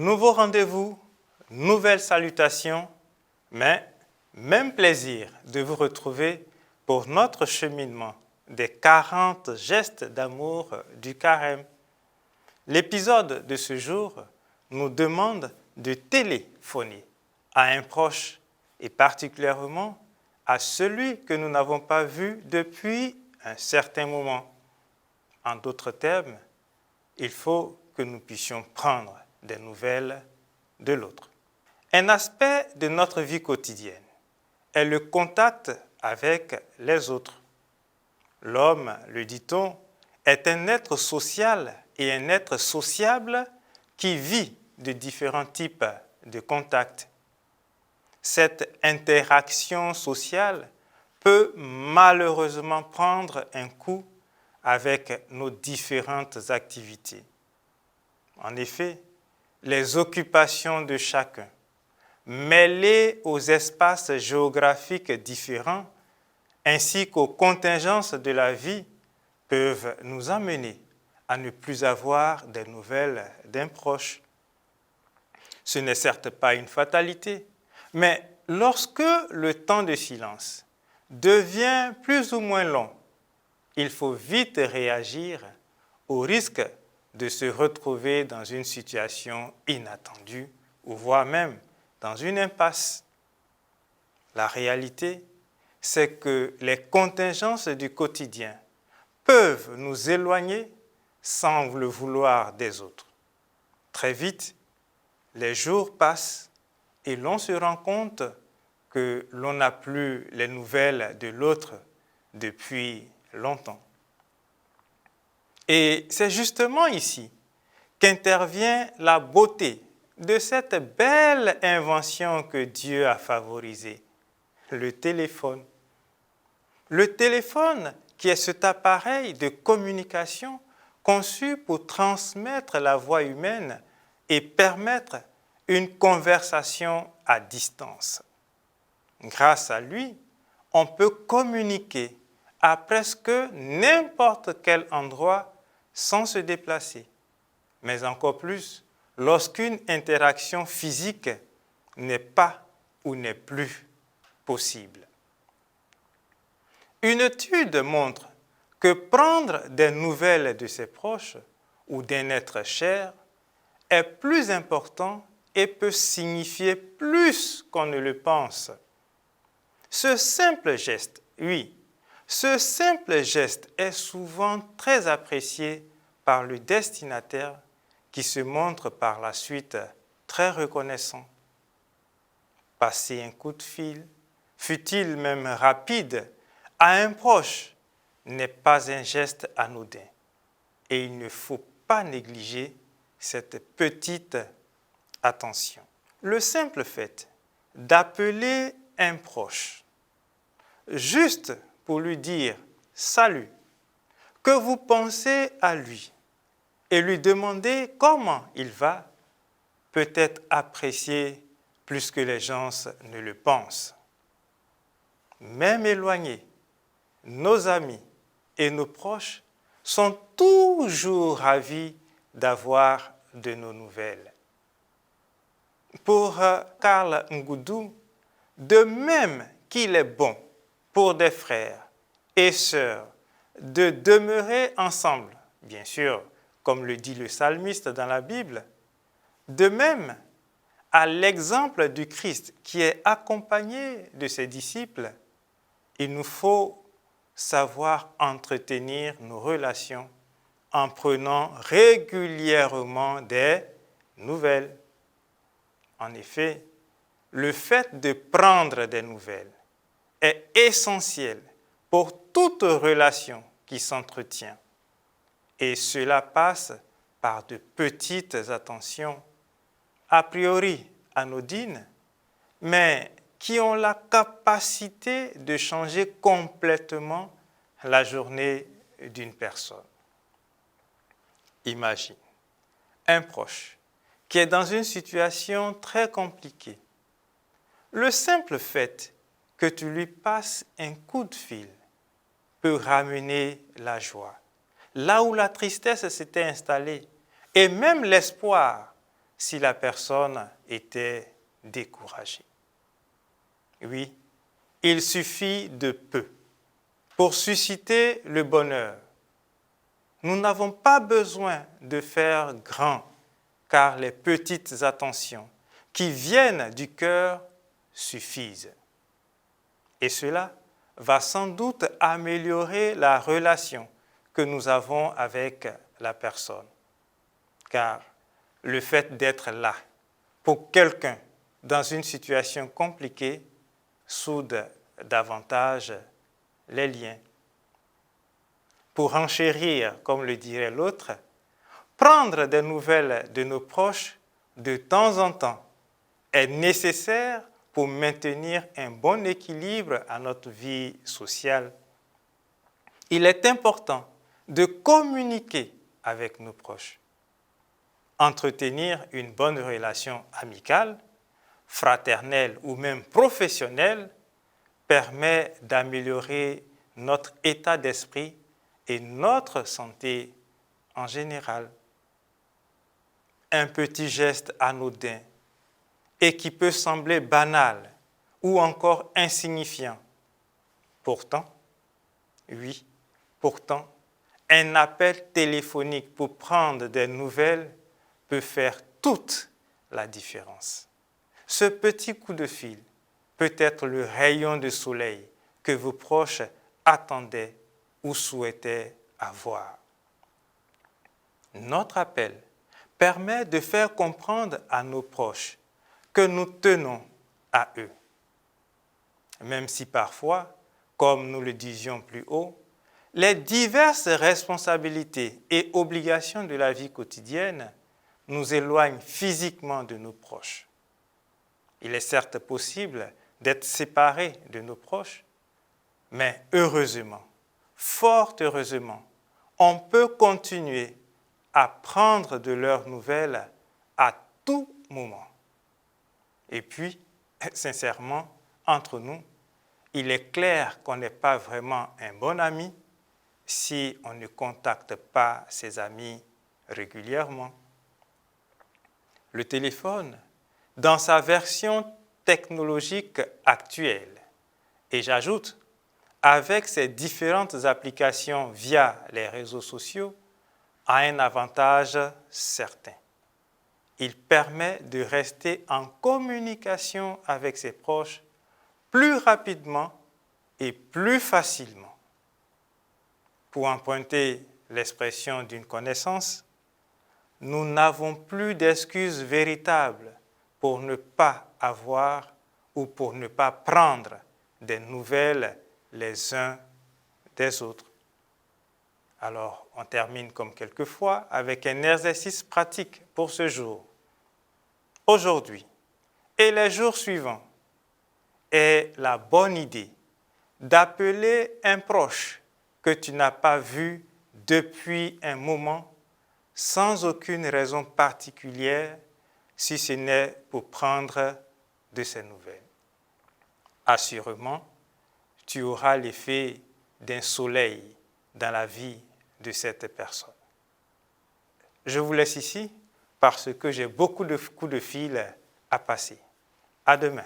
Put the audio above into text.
Nouveau rendez-vous, nouvelle salutation, mais même plaisir de vous retrouver pour notre cheminement des 40 gestes d'amour du Carême. L'épisode de ce jour nous demande de téléphoner à un proche et particulièrement à celui que nous n'avons pas vu depuis un certain moment. En d'autres termes, il faut que nous puissions prendre des nouvelles de l'autre. Un aspect de notre vie quotidienne est le contact avec les autres. L'homme, le dit-on, est un être social et un être sociable qui vit de différents types de contacts. Cette interaction sociale peut malheureusement prendre un coup avec nos différentes activités. En effet, les occupations de chacun, mêlées aux espaces géographiques différents, ainsi qu'aux contingences de la vie, peuvent nous amener à ne plus avoir des nouvelles d'un proche. Ce n'est certes pas une fatalité, mais lorsque le temps de silence devient plus ou moins long, il faut vite réagir au risque de se retrouver dans une situation inattendue ou voire même dans une impasse. La réalité, c'est que les contingences du quotidien peuvent nous éloigner sans le vouloir des autres. Très vite, les jours passent et l'on se rend compte que l'on n'a plus les nouvelles de l'autre depuis longtemps. Et c'est justement ici qu'intervient la beauté de cette belle invention que Dieu a favorisée, le téléphone. Le téléphone qui est cet appareil de communication conçu pour transmettre la voix humaine et permettre une conversation à distance. Grâce à lui, on peut communiquer à presque n'importe quel endroit sans se déplacer, mais encore plus lorsqu'une interaction physique n'est pas ou n'est plus possible. Une étude montre que prendre des nouvelles de ses proches ou d'un être cher est plus important et peut signifier plus qu'on ne le pense. Ce simple geste, oui, ce simple geste est souvent très apprécié par le destinataire qui se montre par la suite très reconnaissant. Passer un coup de fil, fût-il même rapide, à un proche n'est pas un geste anodin et il ne faut pas négliger cette petite attention. Le simple fait d'appeler un proche, juste pour lui dire « salut », que vous pensez à lui et lui demander comment il va, peut être apprécié plus que les gens ne le pensent. Même éloignés, nos amis et nos proches sont toujours ravis d'avoir de nos nouvelles. Pour Karl Ngoudou, de même qu'il est bon pour des frères et sœurs de demeurer ensemble, bien sûr, comme le dit le psalmiste dans la Bible, de même, à l'exemple du Christ qui est accompagné de ses disciples, il nous faut savoir entretenir nos relations en prenant régulièrement des nouvelles. En effet, le fait de prendre des nouvelles est essentiel pour toute relation qui s'entretient. Et cela passe par de petites attentions, a priori anodines, mais qui ont la capacité de changer complètement la journée d'une personne. Imagine un proche qui est dans une situation très compliquée. Le simple fait que tu lui passes un coup de fil peut ramener la joie. Là où la tristesse s'était installée et même l'espoir si la personne était découragée. Oui, il suffit de peu pour susciter le bonheur. Nous n'avons pas besoin de faire grand, car les petites attentions qui viennent du cœur suffisent. Et cela va sans doute améliorer la relation que nous avons avec la personne. Car le fait d'être là pour quelqu'un dans une situation compliquée soude davantage les liens. Pour enchérir, comme le dirait l'autre, prendre des nouvelles de nos proches de temps en temps est nécessaire pour maintenir un bon équilibre à notre vie sociale. Il est important de communiquer avec nos proches. Entretenir une bonne relation amicale, fraternelle ou même professionnelle permet d'améliorer notre état d'esprit et notre santé en général. Un petit geste anodin et qui peut sembler banal ou encore insignifiant. Pourtant, un appel téléphonique pour prendre des nouvelles peut faire toute la différence. Ce petit coup de fil peut être le rayon de soleil que vos proches attendaient ou souhaitaient avoir. Notre appel permet de faire comprendre à nos proches que nous tenons à eux. Même si parfois, comme nous le disions plus haut, les diverses responsabilités et obligations de la vie quotidienne nous éloignent physiquement de nos proches. Il est certes possible d'être séparés de nos proches, mais heureusement, fort heureusement, on peut continuer à prendre de leurs nouvelles à tout moment. Et puis, sincèrement, entre nous, il est clair qu'on n'est pas vraiment un bon ami si on ne contacte pas ses amis régulièrement. Le téléphone, dans sa version technologique actuelle, et j'ajoute, avec ses différentes applications via les réseaux sociaux, a un avantage certain. Il permet de rester en communication avec ses proches plus rapidement et plus facilement. Pour emprunter l'expression d'une connaissance, nous n'avons plus d'excuses véritables pour ne pas avoir ou pour ne pas prendre des nouvelles les uns des autres. Alors, on termine comme quelquefois avec un exercice pratique pour ce jour. Aujourd'hui et les jours suivants est la bonne idée d'appeler un proche que tu n'as pas vu depuis un moment sans aucune raison particulière, si ce n'est pour prendre de ses nouvelles. Assurément, tu auras l'effet d'un soleil dans la vie de cette personne. Je vous laisse ici parce que j'ai beaucoup de coups de fil à passer. À demain.